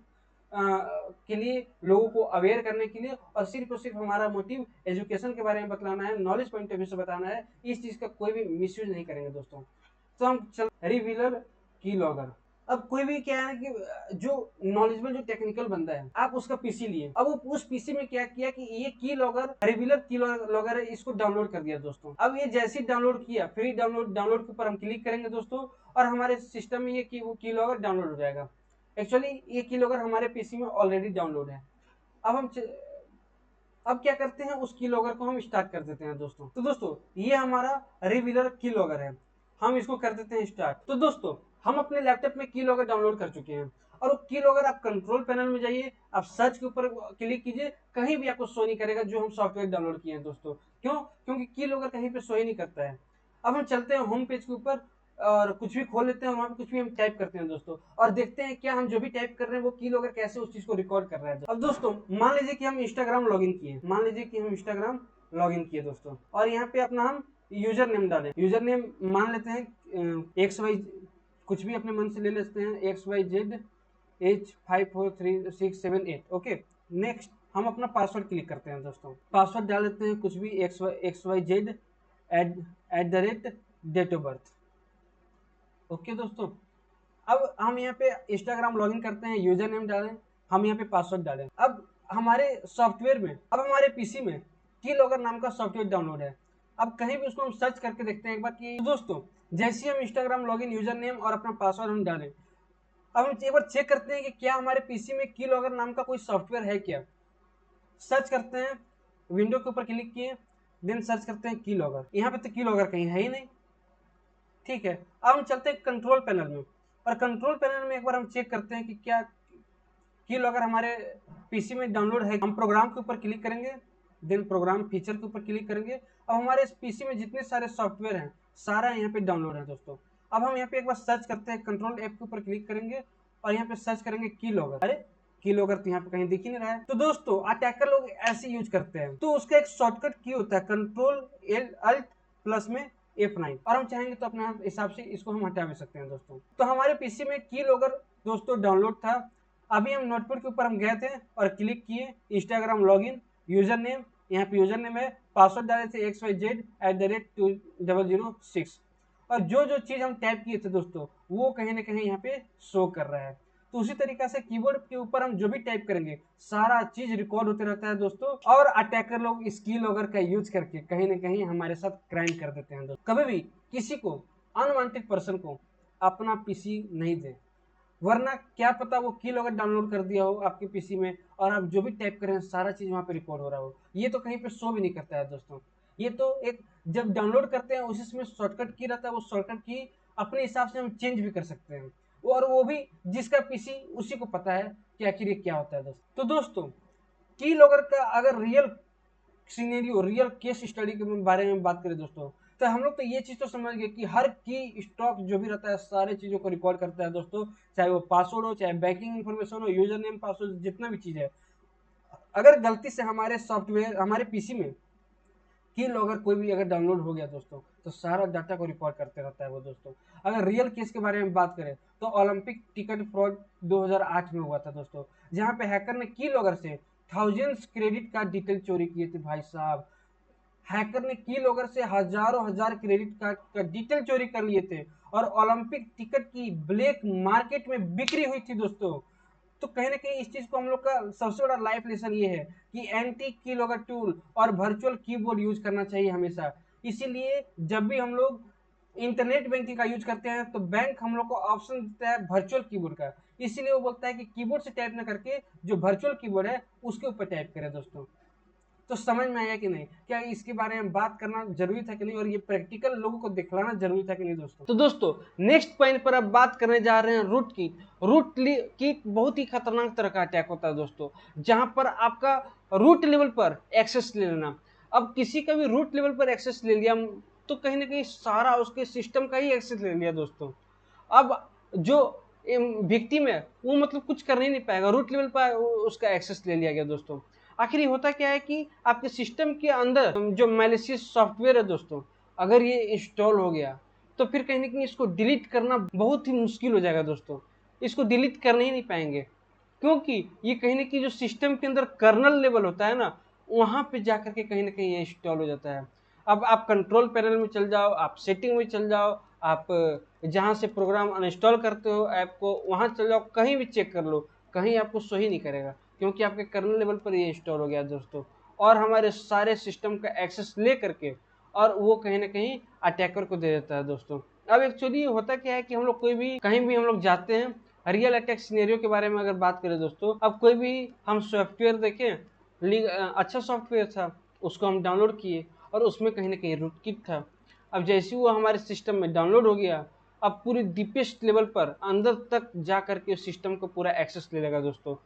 के लिए, लोगों को अवेयर करने के लिए, और सिर्फ हमारा मोटिव एजुकेशन के बारे में बतलाना है, नॉलेज पॉइंट ऑफ व्यू से बताना है। इस चीज का कोई भी मिसयूज नहीं करेंगे दोस्तों। तो हम चल रिवीलर की लॉगर। अब कोई भी क्या है कि जो नॉलेजेबल, जो टेक्निकल बंदा है, आप उसका पीसी लिए, अब वो उस पीसी में क्या किया कि ये की लॉगर, रिवीलर की लॉगर है, इसको डाउनलोड कर दिया दोस्तों। अब ये जैसे ही डाउनलोड किया, फ्री डाउनलोड के ऊपर हम क्लिक करेंगे दोस्तों, और हमारे सिस्टम में ये की लॉगर डाउनलोड हो जाएगा। एक्चुअली ये की लॉगर हमारे पीसी में ऑलरेडी डाउनलोड है। अब क्या करते हैं, उस की लॉगर को हम स्टार्ट कर देते हैं दोस्तों। तो दोस्तों ये हमारा रिवीलर की लॉगर है, हम इसको कर देते हैं स्टार्ट। तो दोस्तों हम अपने लैपटॉप में की लॉगर डाउनलोड कर चुके हैं, और की लॉगर आप कंट्रोल पैनल में जाइए, आप सर्च के ऊपर क्लिक कीजिए, कहीं भी आपको शो नहीं करेगा जो हम सॉफ्टवेयर डाउनलोड किए हैं दोस्तों। क्यों, क्योंकि की लॉगर कहीं पे शो ही नहीं करता है। अब हम चलते हैं होम पेज के ऊपर, और कुछ भी खोल लेते हैं, वहां पे कुछ भी हम टाइप करते हैं दोस्तों, और देखते हैं क्या हम जो भी टाइप कर रहे हैं वो की लॉगर कैसे उस चीज को रिकॉर्ड कर रहा है। अब दोस्तों मान लीजिए कि हम इंस्टाग्राम लॉगिन किए दोस्तों, और यहाँ पे अपना हम यूजर नेम डालें। यूजर नेम मान लेते हैं XY, कुछ भी अपने मन से ले लेते हैं, XYZ H543678। ओके, नेक्स्ट हम अपना पासवर्ड क्लिक करते हैं दोस्तों। पासवर्ड डाल देते हैं कुछ भी XYZ @ date of birth. Okay दोस्तों, अब हम यहाँ पे इंस्टाग्राम लॉगिन करते हैं, यूजर नेम डालें, हम यहाँ पे पासवर्ड डालें। अब हमारे सॉफ्टवेयर में, अब हमारे पीसी में कीलॉगर नाम का सॉफ्टवेयर डाउनलोड है। अब कहीं भी उसको हम सर्च करके देखते हैं एक बार कि दोस्तों, जैसे ही हम इंस्टाग्राम लॉगिन यूजर नेम और अपना पासवर्ड हम डालें, अब हम एक बार चेक करते हैं कि क्या हमारे पीसी में कीलॉगर नाम का कोई सॉफ्टवेयर है क्या। सर्च करते हैं, विंडो के ऊपर क्लिक किए, देन सर्च करते हैं कीलॉगर। यहाँ पे तो कीलॉगर कहीं है ही नहीं। ठीक है, अब हम चलते हैं कंट्रोल पैनल में, और कंट्रोल पैनल में एक बार हम चेक करते हैं कि क्या कीलॉगर हमारे पीसी में डाउनलोड है। हम प्रोग्राम के ऊपर क्लिक करेंगे, देन प्रोग्राम फीचर के ऊपर क्लिक करेंगे। अब हमारे इस पीसी में जितने सारे सॉफ्टवेयर हैं सारा यहाँ पे डाउनलोड है दोस्तों। अब हम यहाँ पे एक बार सर्च करते हैं, कंट्रोल F के ऊपर क्लिक करेंगे और यहाँ पे सर्च करेंगे कीलॉगर। अरे कीलॉगर तो यहाँ पे कहीं दिख ही नहीं रहा है। तो दोस्तों अटैकर लोग ऐसे यूज करते हैं, तो उसका एक शॉर्टकट की होता है कंट्रोल Alt प्लस में F9, और हम चाहेंगे तो अपने हिसाब से इसको हम हटा भी सकते हैं दोस्तों। तो हमारे पीसी में कीलॉगर दोस्तों डाउनलोड था। अभी हम नोटपैड के ऊपर हम गए थे और क्लिक किए इंस्टाग्राम लॉगिन, यूजर नेम, यहाँ पे यूजर नेम है, पासवर्ड डाले थे XYZ @ 2006, और जो जो चीज हम टाइप किए थे दोस्तों वो कहीं ना कहीं यहाँ पे शो कर रहा है। तो उसी तरीके से कीबोर्ड के ऊपर हम जो भी टाइप करेंगे सारा चीज रिकॉर्ड होते रहता है दोस्तों, और अटैकर लोग इस कीलॉगर का यूज करके कहीं ना कहीं हमारे साथ क्राइम कर देते हैं दोस्तों। कभी भी किसी को अनवांटेड पर्सन को अपना पीसी नहीं दे, वरना क्या पता वो कीलॉगर डाउनलोड कर दिया हो आपके पीसी में और आप जो भी टाइप कर रहे हैं सारा चीज वहां पे रिकॉर्ड हो रहा हो। ये तो कहीं पे शो भी नहीं करता है दोस्तों। ये तो एक जब डाउनलोड करते हैं उसी में शॉर्टकट की रहता है, वो शॉर्टकट की अपने हिसाब से हम चेंज भी कर सकते हैं, और वो भी जिसका पीसी उसी को पता है कि आखिर ये क्या होता है दोस्तों। तो दोस्तों कीलॉगर का अगर real scenario, real case study के बारे में बात करें दोस्तों, तो हम लोग तो ये चीज तो समझ गए कि हर की स्टॉक जो भी रहता है सारे चीजों को रिकॉर्ड करता है दोस्तों, चाहे वो पासवर्ड हो, चाहे बैंकिंग इन्फॉर्मेशन हो, यूजर नेम, पासवर्ड, जितना भी चीज है। अगर गलती से हमारे सॉफ्टवेयर, हमारे पीसी में कीलॉगर कोई भी अगर डाउनलोड हो गया दोस्तों, तो सारा डाटा को रिकॉर्ड करते रहता है वो दोस्तों। अगर रियल केस के बारे में बात करें तो ओलंपिक टिकट फ्रॉड 2008 में हुआ था दोस्तों, जहां पे हैकर ने कीलॉगर से थाउजेंड्स क्रेडिट कार्ड डिटेल चोरी किए थे भाई साहब। हैकर ने कीलॉगर से हजारों हजार क्रेडिट कार्ड का डिटेल चोरी कर लिए थे, और ओलंपिक टिकट की ब्लैक मार्केट में बिक्री हुई थी दोस्तों। तो कहीं ना कहीं इस चीज को हम लोग का सबसे बड़ा लाइफ लेसन ये है कि एंटी कीलॉगर टूल और वर्चुअल कीबोर्ड यूज करना चाहिए हमेशा। इसीलिए जब भी हम लोग इंटरनेट बैंकिंग का यूज करते हैं तो बैंक हम लोग को ऑप्शन देता है वर्चुअल कीबोर्ड का, इसीलिए वो बोलता है कि कीबोर्ड से टाइप ना करके जो वर्चुअल कीबोर्ड है उसके ऊपर टाइप करें दोस्तों। तो समझ में आया कि नहीं, क्या इसके बारे में बात करना जरूरी था कि नहीं, और ये प्रैक्टिकल लोगों को दिखलाना जरूरी था कि नहीं दोस्तों। तो दोस्तों नेक्स्ट पॉइंट पर अब बात करने जा रहे हैं रूट की। की बहुत ही खतरनाक तरह का अटैक होता है दोस्तों, जहां पर आपका रूट लेवल पर एक्सेस ले लेना। अब किसी का भी रूट लेवल पर एक्सेस ले लिया तो कहीं ना कहीं सारा उसके सिस्टम का ही एक्सेस ले लिया दोस्तों। अब जो विक्टिम है वो मतलब कुछ कर ही नहीं पाएगा, रूट लेवल पर उसका एक्सेस ले लिया गया दोस्तों। आखिर होता क्या है कि आपके सिस्टम के अंदर जो मैलिशियस सॉफ्टवेयर है दोस्तों, अगर ये इंस्टॉल हो गया तो फिर कहीं ना कहीं इसको डिलीट करना बहुत ही मुश्किल हो जाएगा दोस्तों। इसको डिलीट करने ही नहीं पाएंगे, क्योंकि ये कहीं ना कहीं जो सिस्टम के अंदर कर्नल लेवल होता है ना, वहां पे जाकर के कहीं ना कहीं ये इंस्टॉल हो जाता है। अब आप कंट्रोल पैनल में चल जाओ, आप सेटिंग में चल जाओ, आप जहां से प्रोग्राम अनइंस्टॉल करते हो ऐप को वहां चल जाओ, कहीं भी चेक कर लो, कहीं आपको सही नहीं करेगा, क्योंकि आपके कर्नल लेवल पर ये इंस्टॉल हो गया दोस्तों, और हमारे सारे सिस्टम का एक्सेस ले करके और वो कहीं ना कहीं अटैकर को दे देता है दोस्तों। अब एक्चुअली होता क्या है कि हम लोग कोई भी कहीं भी हम लोग जाते हैं, रियल अटैक सिनेरियो के बारे में अगर बात करें दोस्तों, अब कोई भी हम सॉफ्टवेयर देखें, अच्छा सॉफ्टवेयर था, उसको हम डाउनलोड किए और उसमें कहीं ना कहीं रूटकिट था। अब जैसे वो हमारे सिस्टम में डाउनलोड हो गया, अब पूरी डीपेस्ट लेवल पर अंदर तक जा करके सिस्टम को पूरा एक्सेस ले लेगा दोस्तों।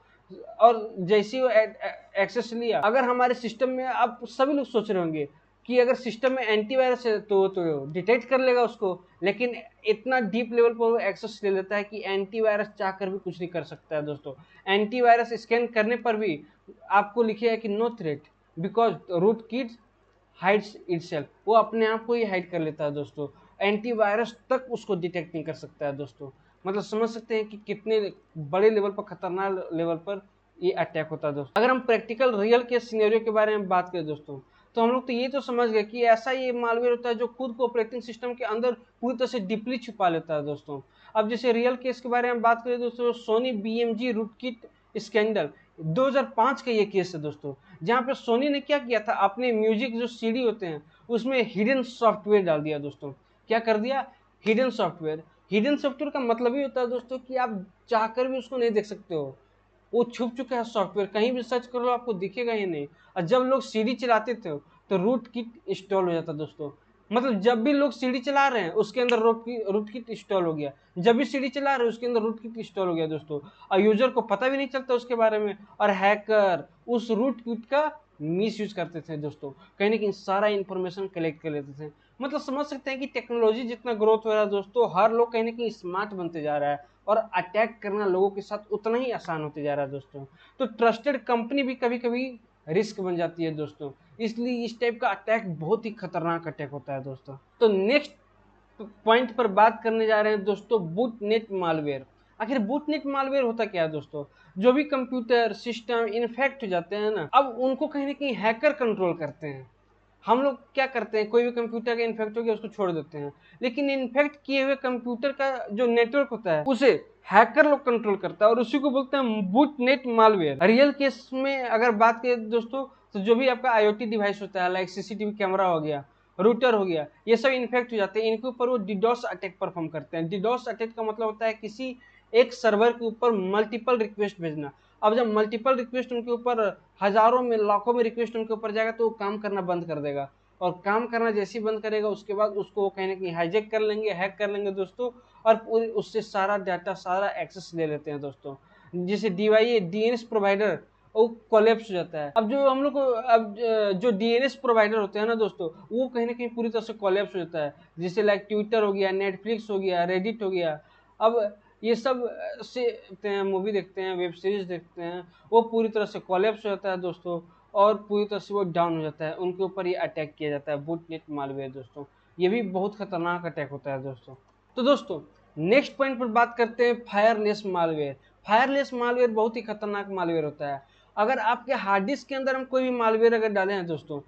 और जैसे वो एक्सेस लिया, अगर हमारे सिस्टम में, आप सभी लोग सोच रहे होंगे कि अगर सिस्टम में एंटीवायरस है तो डिटेक्ट कर लेगा उसको, लेकिन इतना डीप लेवल पर वो एक्सेस ले लेता है कि एंटीवायरस चाहकर भी कुछ नहीं कर सकता है दोस्तों। एंटीवायरस स्कैन करने पर भी आपको लिखेगा कि no threat because rootkit hides itself, वो अपने आप को ही हाइड कर लेता है दोस्तों। एंटीवायरस तक उसको डिटेक्ट नहीं कर सकता है दोस्तों। मतलब समझ सकते हैं कि कितने बड़े लेवल पर, खतरनाक लेवल पर ये अटैक होता है दोस्तों। अगर हम प्रैक्टिकल रियल केस सिनेरियो के बारे में बात करें दोस्तों, तो हम लोग तो ये तो समझ गए कि ऐसा ये मालवेयर होता है जो खुद को ऑपरेटिंग सिस्टम के अंदर पूरी तरह से डीपली छुपा लेता है दोस्तों। अब जैसे रियल केस के बारे में बात करें दोस्तों, सोनी BMG रूटकिट स्कैंडल 2005 का ये केस है दोस्तों, जहाँ पे सोनी ने क्या किया था, अपने म्यूजिक जो सीडी होते हैं उसमें हिडन सॉफ्टवेयर डाल दिया दोस्तों। क्या कर दिया? Hidden software. हिडन सॉफ्टवेयर का मतलब ही होता है दोस्तों कि आप चाहकर भी उसको नहीं देख सकते हो, वो छुप चुका है सॉफ्टवेयर, कहीं भी सर्च कर लो आपको दिखेगा ही नहीं। और जब लोग सीडी चलाते थे तो रूट किट इंस्टॉल हो जाता दोस्तों। मतलब जब भी लोग सीडी चला रहे हैं उसके अंदर रूट किट इंस्टॉल हो गया, जब भी सीडी चला रहे हैं उसके अंदर रूट किट इंस्टॉल हो गया दोस्तों, और यूजर को पता भी नहीं चलता उसके बारे में, और हैकर उस रूट किट का मिस यूज करते थे दोस्तों, कहीं ना कहीं सारा इंफॉर्मेशन कलेक्ट कर लेते थे। मतलब समझ सकते हैं कि टेक्नोलॉजी जितना ग्रोथ हो रहा है दोस्तों, हर लोग कहीं ना कहीं स्मार्ट बनते जा रहा है, और अटैक करना लोगों के साथ उतना ही आसान होते जा रहा है दोस्तों। तो ट्रस्टेड कंपनी भी कभी कभी रिस्क बन जाती है दोस्तों, इसलिए इस टाइप का अटैक बहुत ही खतरनाक अटैक होता है दोस्तों। तो नेक्स्ट पॉइंट पर बात करने जा रहे हैं दोस्तों, बूटनेट मालवेयर। आखिर बूटनेट मालवेयर होता क्या है दोस्तों? जो भी कंप्यूटर सिस्टम इन्फेक्ट हो जाते हैं ना, अब उनको कहीं ना कहीं हैकर कंट्रोल करते हैं। हम लोग क्या करते हैं, कोई भी कंप्यूटर का इन्फेक्ट हो गया उसको छोड़ देते हैं, लेकिन इन्फेक्ट किए हुए कंप्यूटर का जो नेटवर्क होता है उसे हैकर लोग कंट्रोल करता है, और उसी को बोलते हैं बूटनेट मालवेयर। रियल केस में अगर बात करें दोस्तों, तो जो भी आपका IoT डिवाइस होता है, लाइक CCTV कैमरा हो गया, रूटर हो गया, ये सब इन्फेक्ट हो जाते हैं, इनके ऊपर वो डिडोस अटैक परफॉर्म करते हैं। डिडोस अटैक का मतलब होता है किसी एक सर्वर के ऊपर मल्टीपल रिक्वेस्ट भेजना। अब जब मल्टीपल रिक्वेस्ट उनके ऊपर, हजारों में लाखों में रिक्वेस्ट उनके ऊपर जाएगा, तो वो काम करना बंद कर देगा, और काम करना जैसे ही बंद करेगा उसके बाद उसको कहीं ना कहीं हाईजैक कर लेंगे, हैक कर लेंगे दोस्तों, और उससे सारा डाटा, सारा एक्सेस ले लेते हैं दोस्तों। जैसे DNS प्रोवाइडर वो कोलैप्स हो जाता है। अब जो हम लोग को, अब जो DNS प्रोवाइडर होते हैं ना दोस्तों, वो कहीं ना कहीं पूरी तरह से कोलैप्स हो जाता है। जैसे लाइक ट्विटर हो गया, नेटफ्लिक्स हो गया, रेडिट हो गया, अब ये सब से मूवी देखते हैं, वेब सीरीज देखते हैं, वो पूरी तरह से कोलैप्स हो जाता है दोस्तों, और पूरी तरह से वो डाउन हो जाता है, उनके ऊपर ये अटैक किया जाता है, बूटनेट मालवेयर दोस्तों। ये भी बहुत खतरनाक अटैक होता है दोस्तों। तो दोस्तों नेक्स्ट पॉइंट पर बात करते हैं, फायरलेस मालवेयर। फायरलेस मालवेयर बहुत ही खतरनाक मालवेयर होता है। अगर आपके हार्ड डिस्क के अंदर हम कोई भी मालवेयर अगर डालें हैं दोस्तों,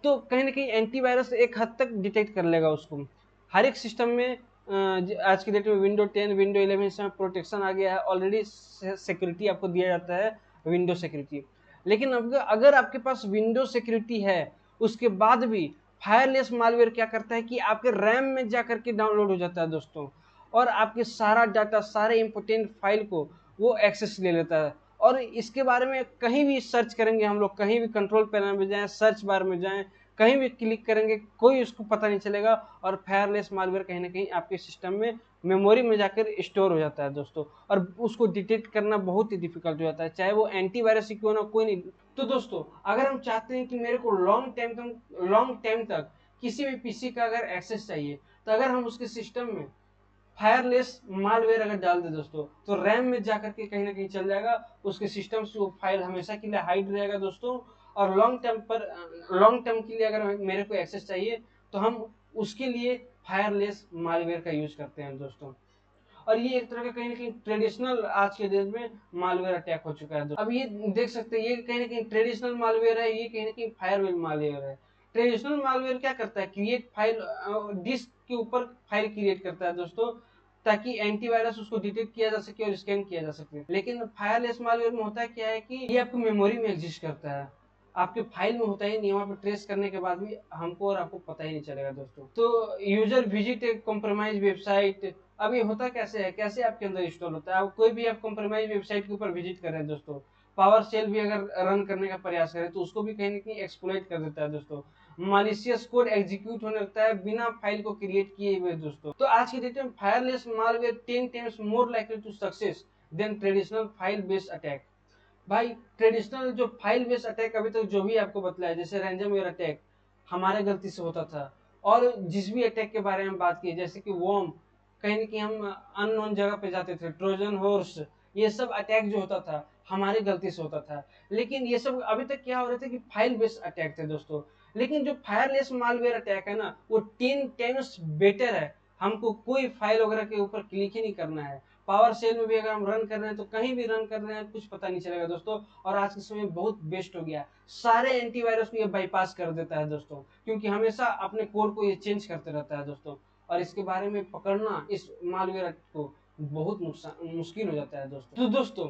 तो कहीं ना कहीं एंटीवायरस एक हद तक डिटेक्ट कर लेगा उसको। हर एक सिस्टम में आज की डेट में विंडो 10, विंडो 11 से प्रोटेक्शन आ गया है ऑलरेडी, सिक्योरिटी आपको दिया जाता है, विंडो सिक्योरिटी। लेकिन अगर आपके पास विंडो सिक्योरिटी है, उसके बाद भी फायरलेस मालवेयर क्या करता है कि आपके रैम में जाकर के डाउनलोड हो जाता है दोस्तों, और आपके सारा डाटा, सारे इंपोर्टेंट फाइल को वो एक्सेस ले लेता है। और इसके बारे में कहीं भी सर्च करेंगे हम लोग, कहीं भी कंट्रोल पैनल में जाएं, सर्च बार में जाएं, कहीं भी क्लिक करेंगे, कोई उसको पता नहीं चलेगा, और फायरलेस मालवेयर कहीं ना कहीं आपके सिस्टम में मेमोरी में जाकर स्टोर हो जाता है दोस्तों, और उसको डिटेक्ट करना बहुत ही डिफिकल्ट हो जाता है, चाहे वो एंटीवायरस ही क्यों ना, कोई नहीं। तो दोस्तों अगर हम चाहते हैं कि मेरे को लॉन्ग टाइम तक किसी भी PC का अगर एक्सेस चाहिए, तो अगर हम उसके सिस्टम में फायरलेस मालवेयर अगर डाल दे दोस्तों, तो रैम में जाकर के कहीं ना कहीं चल जाएगा, उसके सिस्टम से वो फाइल हमेशा के लिए हाइड रहेगा दोस्तों। और लॉन्ग टर्म के लिए अगर मेरे को एक्सेस चाहिए, तो हम उसके लिए फायरलेस मालवेयर का यूज करते हैं दोस्तों। और ये एक तरह का कहीं ना कहीं ट्रेडिशनल आज के दिन में मालवेयर अटैक हो चुका है। अब ये देख सकते हैं, ये कहीं ना कहीं ट्रेडिशनल मालवेयर है, ये कहीं ना कहीं फायरवेल मालवेयर है। ट्रेडिशनल मालवेयर क्या करता है, क्रिएट फाइल, डिस्क के ऊपर फाइल क्रिएट करता है दोस्तों, ताकि एंटीवायरस उसको डिटेक्ट किया जा सके और स्कैन किया जा सके। लेकिन फायरलेस मालवेयर में होता है क्या है कि ये आपको मेमोरी में एग्जिस्ट करता है, आपके फाइल में होता ही नहीं, वहाँ पे ट्रेस करने के बाद भी हमको और आपको पता ही नहीं चलेगा दोस्तों। तो यूजर विजिट एक कॉम्प्रोमाइज वेबसाइट, अब ये होता कैसे है, कैसे आपके अंदर इंस्टॉल होता है। अब कोई भी आप कॉम्प्रोमाइज वेबसाइट के ऊपर विजिट कर रहे हैं दोस्तों, पावर सेल भी अगर रन करने का प्रयास करें, तो उसको भी कहीं ना कहीं एक्सप्लॉइट कर देता है दोस्तों। मालिशियस कोड एग्जीक्यूट होने लगता है बिना फाइल को क्रिएट किए हुए दोस्तों। तो आज की डेट में fileless malware 10 times more likely to success than traditional file based attack. भाई ट्रेडिशनल जो फाइल बेस्ड अटैक अभी तक जो भी आपको बतलाया, जैसे रैंडमवेयर अटैक हमारे गलती से होता था, और जिस भी अटैक के बारे में बात की जैसे कि वॉर्म, कहीं ना कहीं हम अननोन जगह पे जाते थे, ट्रोजन हॉर्स, ये सब अटैक जो होता था हमारी गलती से होता था। लेकिन ये सब अभी तक क्या हो रहे थे कि फाइल बेस्ड अटैक थे दोस्तों। लेकिन जो फायरलेस मालवेयर अटैक है ना, वो 10 टाइम्स बेटर है। हमको कोई फाइल वगैरह के ऊपर क्लिक ही नहीं करना है। पावर सेल में भी अगर हम रन कर रहे हैं तो कहीं भी रन कर रहे हैं कुछ पता नहीं चलेगा दोस्तों। और आज के समय में बहुत बेस्ट हो गया, सारे एंटीवायरस को ये बाईपास कर देता है दोस्तों, क्योंकि हमेशा अपने कोड को ये चेंज करते रहता है दोस्तों। और इसके बारे में पकड़ना इस मालवेयर को बहुत नुकसान मुश्किल हो जाता है दोस्तों। तो दोस्तों,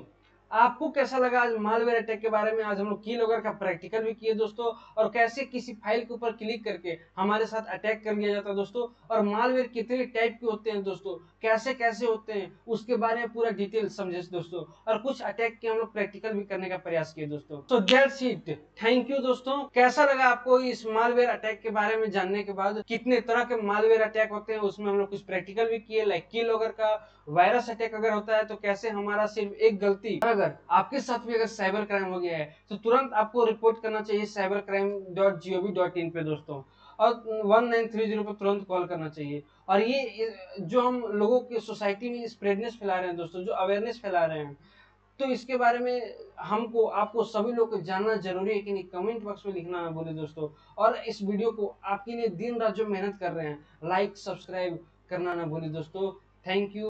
आपको कैसा लगा आज मालवेयर अटैक के बारे में? आज हम लोग कीलॉगर का प्रैक्टिकल भी किए दोस्तों, और कैसे किसी फाइल के ऊपर क्लिक करके हमारे साथ अटैक कर लिया जाता है दोस्तों, और मालवेयर कितने टाइप के होते हैं दोस्तों, कैसे कैसे होते हैं, उसके बारे में पूरा डिटेल समझे दोस्तों। और कुछ अटैक के हम लोग प्रैक्टिकल भी करने का प्रयास किए दोस्तों। तो दैट्स इट, थैंक यू दोस्तों। कैसा लगा आपको इस मालवेयर अटैक के बारे में जानने के बाद? कितने तरह के मालवेयर अटैक होते हैं उसमें हम लोग कुछ प्रैक्टिकल भी किए, लाइक कीलॉगर का। वायरस अटैक अगर होता है तो कैसे हमारा सिर्फ एक गलती, अगर आपके साथ भी अगर साइबर क्राइम हो गया है तो तुरंत आपको रिपोर्ट करना चाहिए cybercrime.gov.in पे दोस्तों, और 1930 पे तुरंत कॉल करना चाहिए। और ये जो हम लोगों की सोसाइटी में स्प्रेडनेस फैला रहे हैं दोस्तों, जो अवेयरनेस फैला रहे हैं, तो इसके बारे में हमको आपको सभी लोग को जानना जरूरी है कि नहीं, कमेंट बॉक्स में लिखना ना भूले दोस्तों। और इस वीडियो को आपके लिए दिन रात जो मेहनत कर रहे हैं, लाइक सब्सक्राइब करना ना भूले दोस्तों। Thank you.